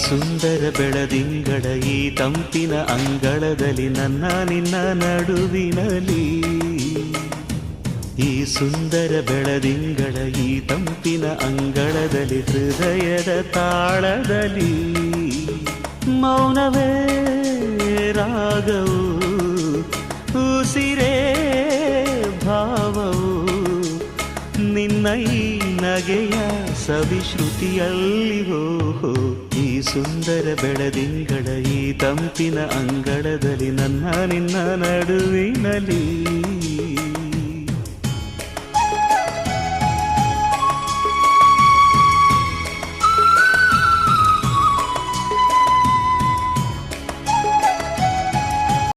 ಸುಂದರ ಬೆಳದಿಂಗಳ ಈ ತಂಪಿನ ಅಂಗಳದಲ್ಲಿ ನನ್ನ ನಿನ್ನ ನಡುವಿನಲ್ಲಿ ಈ ಸುಂದರ ಬೆಳದಿಂಗಳ ಈ ತಂಪಿನ ಅಂಗಳದಲ್ಲಿ ಹೃದಯದ ತಾಳದಲ್ಲಿ ಮೌನವೇ ರಾಗವು ಉಸಿರೇ ಭಾವವು ನಿನ್ನ ಈ ನಗೆಯ ಸವಿಶ್ರುತಿಯಲ್ಲಿ ಹೋ ಈ ಸುಂದರ ಬೆಳದಿಂಗಳ ಈ ತಂಪಿನ ಅಂಗಳದಲ್ಲಿ ನನ್ನ ನಿನ್ನ ನಡುವಿನಲ್ಲಿ